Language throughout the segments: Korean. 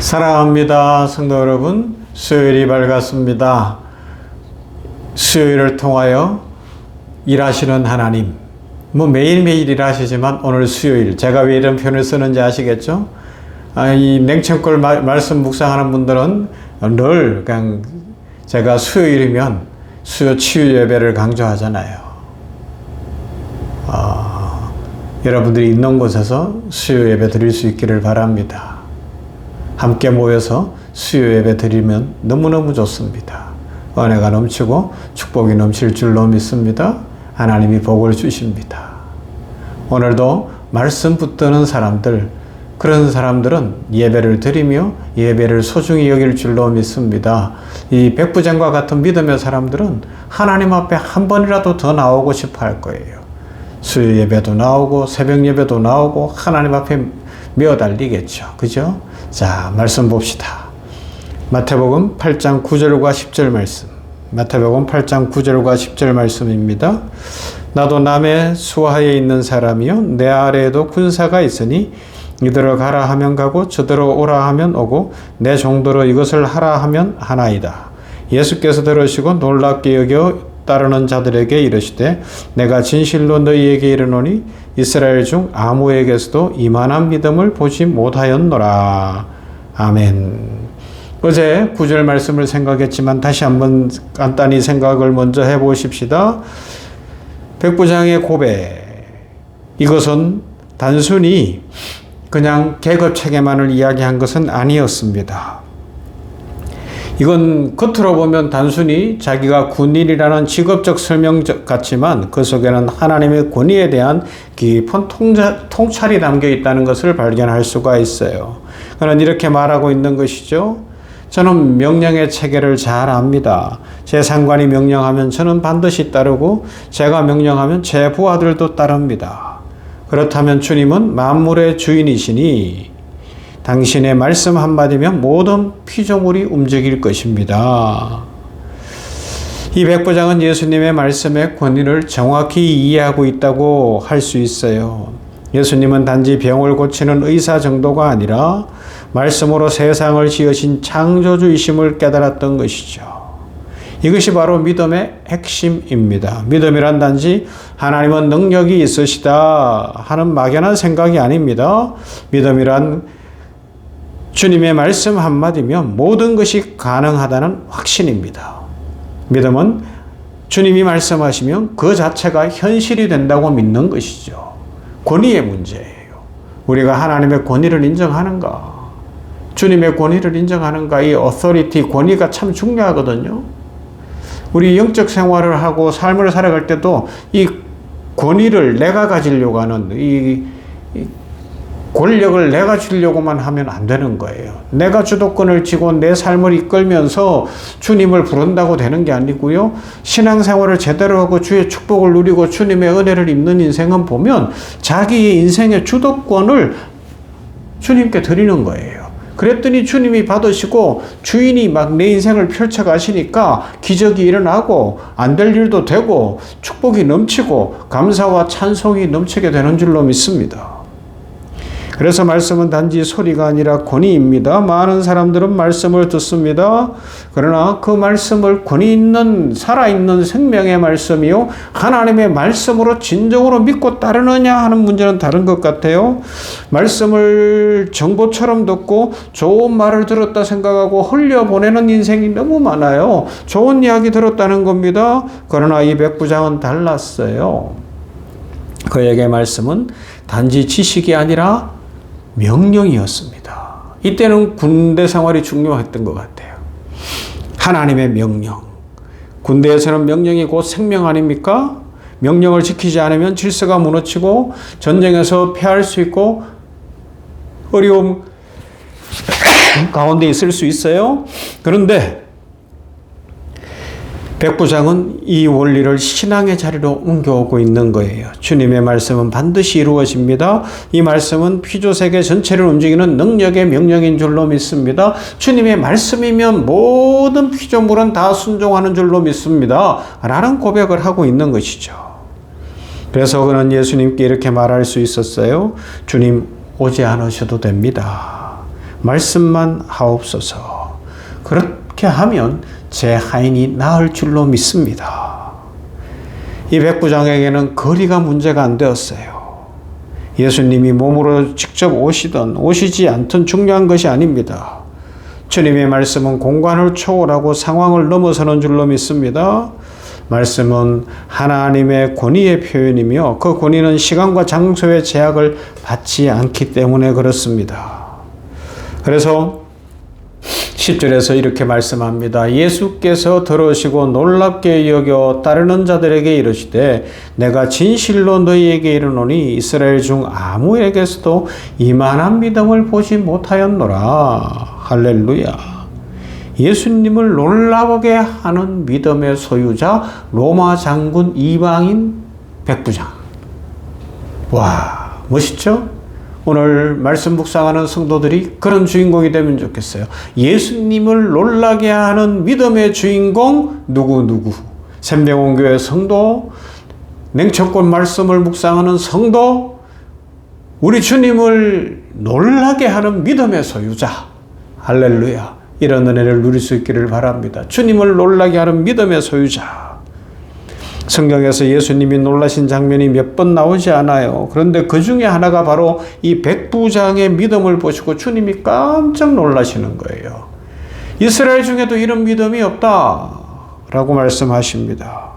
사랑합니다. 성도 여러분, 수요일이 밝았습니다. 수요일을 통하여 일하시는 하나님, 매일매일 일하시지만 오늘 수요일, 제가 왜 이런 표현을 쓰는지 아시겠죠? 이 냉천골 말씀 묵상하는 분들은 늘 그냥 제가 수요일이면 수요 치유 예배를 강조하잖아요. 여러분들이 있는 곳에서 수요 예배 드릴 수 있기를 바랍니다. 함께 모여서 수요 예배 드리면 너무너무 좋습니다. 은혜가 넘치고 축복이 넘칠 줄로 믿습니다. 하나님이 복을 주십니다. 오늘도 말씀 붙드는 사람들, 그런 사람들은 예배를 드리며 예배를 소중히 여길 줄로 믿습니다. 이 백부장과 같은 믿음의 사람들은 하나님 앞에 한 번이라도 더 나오고 싶어 할 거예요. 수요 예배도 나오고 새벽 예배도 나오고 하나님 앞에 메어달리겠죠. 그죠? 자, 말씀 봅시다. 마태복음 8장 9절과 10절 말씀. 마태복음 8장 9절과 10절 말씀입니다. 나도 남의 수하에 있는 사람이요 내 아래에도 군사가 있으니 이들을 가라 하면 가고 저들을 오라 하면 오고 내 종도로 이것을 하라 하면 하나이다. 예수께서 들으시고 놀랍게 여겨 따르는 자들에게 이르시되 내가 진실로 너희에게 이르노니 이스라엘 중 아무에게서도 이만한 믿음을 보지 못하였노라. 아멘. 어제 9절 말씀을 생각했지만 다시 한번 간단히 생각을 먼저 해보십시다. 백부장의 고백, 이것은 단순히 그냥 계급체계만을 이야기한 것은 아니었습니다. 이건 겉으로 보면 단순히 자기가 군인이라는 직업적 설명 같지만 그 속에는 하나님의 권위에 대한 깊은 통찰이 담겨 있다는 것을 발견할 수가 있어요. 그는 이렇게 말하고 있는 것이죠. 저는 명령의 체계를 잘 압니다. 제 상관이 명령하면 저는 반드시 따르고 제가 명령하면 제 부하들도 따릅니다. 그렇다면 주님은 만물의 주인이시니 당신의 말씀 한마디면 모든 피조물이 움직일 것입니다. 이 백부장은 예수님의 말씀의 권위를 정확히 이해하고 있다고 할 수 있어요. 예수님은 단지 병을 고치는 의사 정도가 아니라 말씀으로 세상을 지으신 창조주이심을 깨달았던 것이죠. 이것이 바로 믿음의 핵심입니다. 믿음이란 단지 하나님은 능력이 있으시다 하는 막연한 생각이 아닙니다. 믿음이란 주님의 말씀 한마디면 모든 것이 가능하다는 확신입니다. 믿음은 주님이 말씀하시면 그 자체가 현실이 된다고 믿는 것이죠. 권위의 문제예요. 우리가 하나님의 권위를 인정하는가? 주님의 권위를 인정하는가? 이 authority, 권위가 참 중요하거든요. 우리 영적 생활을 하고 삶을 살아갈 때도 이 권위를 내가 가지려고 하는 이 권력을 내가 주려고만 하면 안 되는 거예요. 내가 주도권을 쥐고 내 삶을 이끌면서 주님을 부른다고 되는 게 아니고요. 신앙생활을 제대로 하고 주의 축복을 누리고 주님의 은혜를 입는 인생은 보면 자기의 인생의 주도권을 주님께 드리는 거예요. 그랬더니 주님이 받으시고 주인이 막 내 인생을 펼쳐가시니까 기적이 일어나고 안 될 일도 되고 축복이 넘치고 감사와 찬송이 넘치게 되는 줄로 믿습니다. 그래서 말씀은 단지 소리가 아니라 권위입니다. 많은 사람들은 말씀을 듣습니다. 그러나 그 말씀을 권위 있는 살아있는 생명의 말씀이요 하나님의 말씀으로 진정으로 믿고 따르느냐 하는 문제는 다른 것 같아요. 말씀을 정보처럼 듣고 좋은 말을 들었다 생각하고 흘려보내는 인생이 너무 많아요. 좋은 이야기 들었다는 겁니다. 그러나 이 백부장은 달랐어요. 그에게 말씀은 단지 지식이 아니라 명령이었습니다. 이때는 군대 생활이 중요했던 것 같아요. 하나님의 명령. 군대에서는 명령이 곧 생명 아닙니까? 명령을 지키지 않으면 질서가 무너지고 전쟁에서 패할 수 있고 어려움 가운데 있을 수 있어요. 그런데 백부장은 이 원리를 신앙의 자리로 옮겨오고 있는 거예요. 주님의 말씀은 반드시 이루어집니다. 이 말씀은 피조세계 전체를 움직이는 능력의 명령인 줄로 믿습니다. 주님의 말씀이면 모든 피조물은 다 순종하는 줄로 믿습니다. 라는 고백을 하고 있는 것이죠. 그래서 그는 예수님께 이렇게 말할 수 있었어요. 주님, 오지 않으셔도 됩니다. 말씀만 하옵소서. 그렇게 하면 제 하인이 나을 줄로 믿습니다. 이 백부장에게는 거리가 문제가 안 되었어요. 예수님이 몸으로 직접 오시든 오시지 않든 중요한 것이 아닙니다. 주님의 말씀은 공간을 초월하고 상황을 넘어서는 줄로 믿습니다. 말씀은 하나님의 권위의 표현이며 그 권위는 시간과 장소의 제약을 받지 않기 때문에 그렇습니다. 그래서 10절에서 이렇게 말씀합니다. 예수께서 들으시고 놀랍게 여겨 따르는 자들에게 이르시되 내가 진실로 너희에게 이르노니 이스라엘 중 아무에게서도 이만한 믿음을 보지 못하였노라. 할렐루야. 예수님을 놀라게 하는 믿음의 소유자 로마 장군 이방인 백부장. 와, 멋있죠? 오늘 말씀 묵상하는 성도들이 그런 주인공이 되면 좋겠어요. 예수님을 놀라게 하는 믿음의 주인공 누구? 샘대원교회 성도, 냉천권 말씀을 묵상하는 성도, 우리 주님을 놀라게 하는 믿음의 소유자. 할렐루야. 이런 은혜를 누릴 수 있기를 바랍니다. 주님을 놀라게 하는 믿음의 소유자. 성경에서 예수님이 놀라신 장면이 몇 번 나오지 않아요. 그런데 그 중에 하나가 바로 이 백부장의 믿음을 보시고 주님이 깜짝 놀라시는 거예요. 이스라엘 중에도 이런 믿음이 없다라고 말씀하십니다.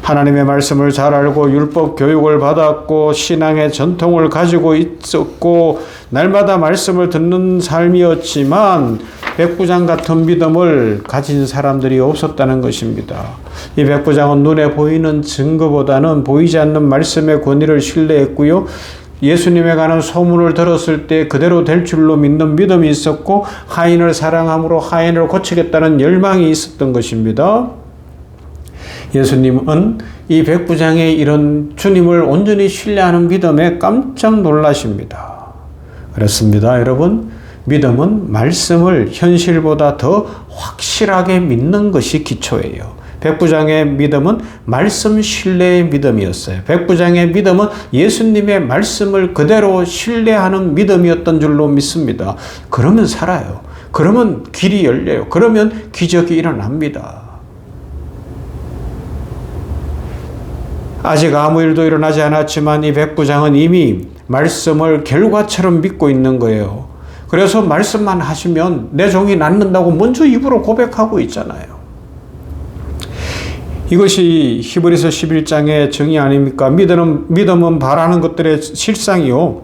하나님의 말씀을 잘 알고 율법 교육을 받았고 신앙의 전통을 가지고 있었고 날마다 말씀을 듣는 삶이었지만 백부장 같은 믿음을 가진 사람들이 없었다는 것입니다. 이 백부장은 눈에 보이는 증거보다는 보이지 않는 말씀의 권위를 신뢰했고요. 예수님에 관한 소문을 들었을 때 그대로 될 줄로 믿는 믿음이 있었고 하인을 사랑함으로 하인을 고치겠다는 열망이 있었던 것입니다. 예수님은 이 백부장의 이런 주님을 온전히 신뢰하는 믿음에 깜짝 놀라십니다. 그렇습니다, 여러분. 믿음은 말씀을 현실보다 더 확실하게 믿는 것이 기초예요. 백부장의 믿음은 말씀 신뢰의 믿음이었어요. 백부장의 믿음은 예수님의 말씀을 그대로 신뢰하는 믿음이었던 줄로 믿습니다. 그러면 살아요. 그러면 길이 열려요. 그러면 기적이 일어납니다. 아직 아무 일도 일어나지 않았지만 이 백부장은 이미 말씀을 결과처럼 믿고 있는 거예요. 그래서 말씀만 하시면 내 종이 낫는다고 먼저 입으로 고백하고 있잖아요. 이것이 히브리서 11장의 정의 아닙니까? 믿음은 바라는 것들의 실상이요.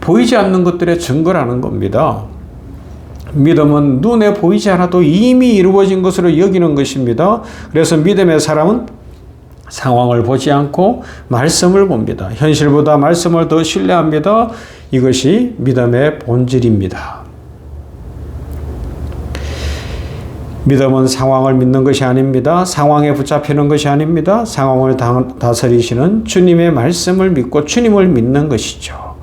보이지 않는 것들의 증거라는 겁니다. 믿음은 눈에 보이지 않아도 이미 이루어진 것으로 여기는 것입니다. 그래서 믿음의 사람은 상황을 보지 않고 말씀을 봅니다. 현실보다 말씀을 더 신뢰합니다. 이것이 믿음의 본질입니다. 믿음은 상황을 믿는 것이 아닙니다. 상황에 붙잡히는 것이 아닙니다. 상황을 다스리시는 주님의 말씀을 믿고 주님을 믿는 것이죠.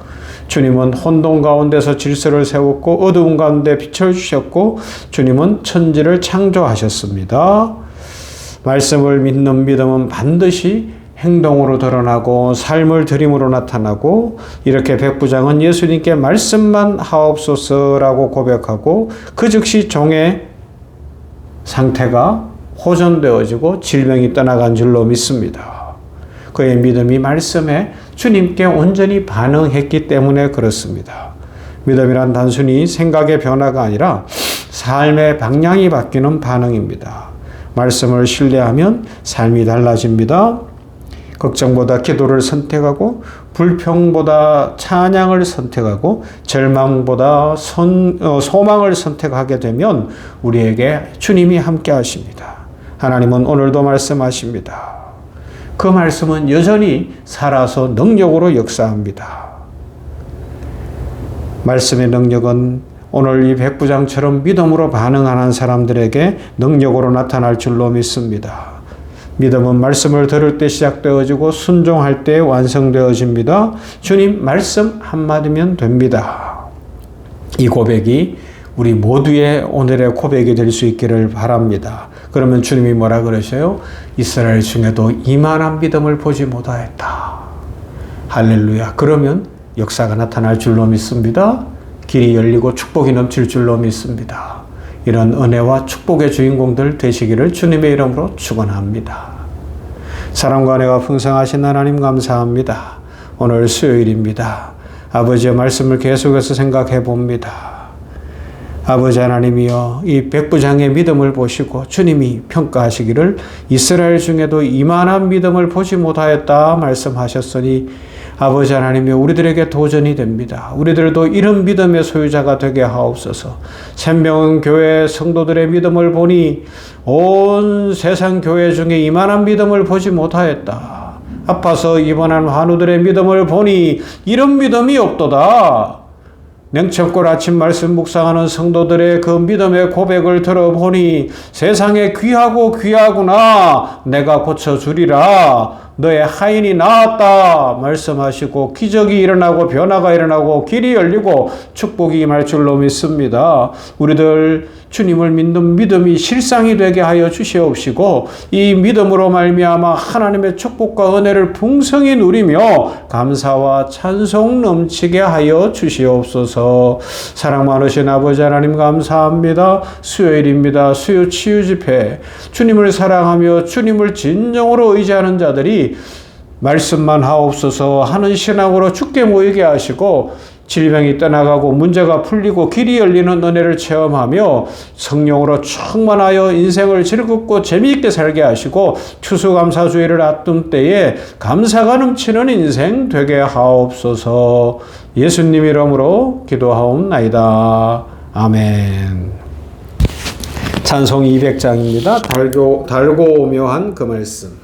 주님은 혼돈 가운데서 질서를 세웠고 어두운 가운데 빛을 주셨고 주님은 천지를 창조하셨습니다. 말씀을 믿는 믿음은 반드시 행동으로 드러나고 삶을 드림으로 나타나고 이렇게 백부장은 예수님께 말씀만 하옵소서라고 고백하고 그 즉시 종의 상태가 호전되어지고 질병이 떠나간 줄로 믿습니다. 그의 믿음이 말씀에 주님께 온전히 반응했기 때문에 그렇습니다. 믿음이란 단순히 생각의 변화가 아니라 삶의 방향이 바뀌는 반응입니다. 말씀을 신뢰하면 삶이 달라집니다. 걱정보다 기도를 선택하고 불평보다 찬양을 선택하고 절망보다 소망을 선택하게 되면 우리에게 주님이 함께 하십니다. 하나님은 오늘도 말씀하십니다. 그 말씀은 여전히 살아서 능력으로 역사합니다. 말씀의 능력은 오늘 이 백부장처럼 믿음으로 반응하는 사람들에게 능력으로 나타날 줄로 믿습니다. 믿음은 말씀을 들을 때 시작되어지고 순종할 때 완성되어집니다. 주님 말씀 한마디면 됩니다. 이 고백이 우리 모두의 오늘의 고백이 될 수 있기를 바랍니다. 그러면 주님이 뭐라 그러셔요? 이스라엘 중에도 이만한 믿음을 보지 못하였다. 할렐루야. 그러면 역사가 나타날 줄로 믿습니다. 길이 열리고 축복이 넘칠 줄로 믿습니다. 이런 은혜와 축복의 주인공들 되시기를 주님의 이름으로 축원합니다. 사랑과 은혜가 풍성하신 하나님 감사합니다. 오늘 수요일입니다. 아버지의 말씀을 계속해서 생각해 봅니다. 아버지 하나님이여, 이 백부장의 믿음을 보시고 주님이 평가하시기를 이스라엘 중에도 이만한 믿음을 보지 못하였다 말씀하셨으니 아버지 하나님이여, 우리들에게 도전이 됩니다. 우리들도 이런 믿음의 소유자가 되게 하옵소서. 생명교회 성도들의 믿음을 보니 온 세상 교회 중에 이만한 믿음을 보지 못하였다. 아파서 입원한 환우들의 믿음을 보니 이런 믿음이 없도다. 냉철골 아침 말씀 묵상하는 성도들의 그 믿음의 고백을 들어보니 세상에 귀하고 귀하구나, 내가 고쳐주리라, 너의 하인이 나았다 말씀하시고 기적이 일어나고 변화가 일어나고 길이 열리고 축복이 임할 줄로 믿습니다. 우리들 주님을 믿는 믿음이 실상이 되게 하여 주시옵시고 이 믿음으로 말미암아 하나님의 축복과 은혜를 풍성히 누리며 감사와 찬송 넘치게 하여 주시옵소서. 사랑 많으신 아버지 하나님 감사합니다. 수요일입니다. 수요 치유 집회, 주님을 사랑하며 주님을 진정으로 의지하는 자들이 말씀만 하옵소서 하는 신앙으로 주께 모이게 하시고 질병이 떠나가고 문제가 풀리고 길이 열리는 은혜를 체험하며 성령으로 충만하여 인생을 즐겁고 재미있게 살게 하시고 추수감사주의를 앞둔 때에 감사가 넘치는 인생 되게 하옵소서. 예수님 이름으로 기도하옵나이다. 아멘. 찬송 200장입니다. 달고 오묘한 그 말씀.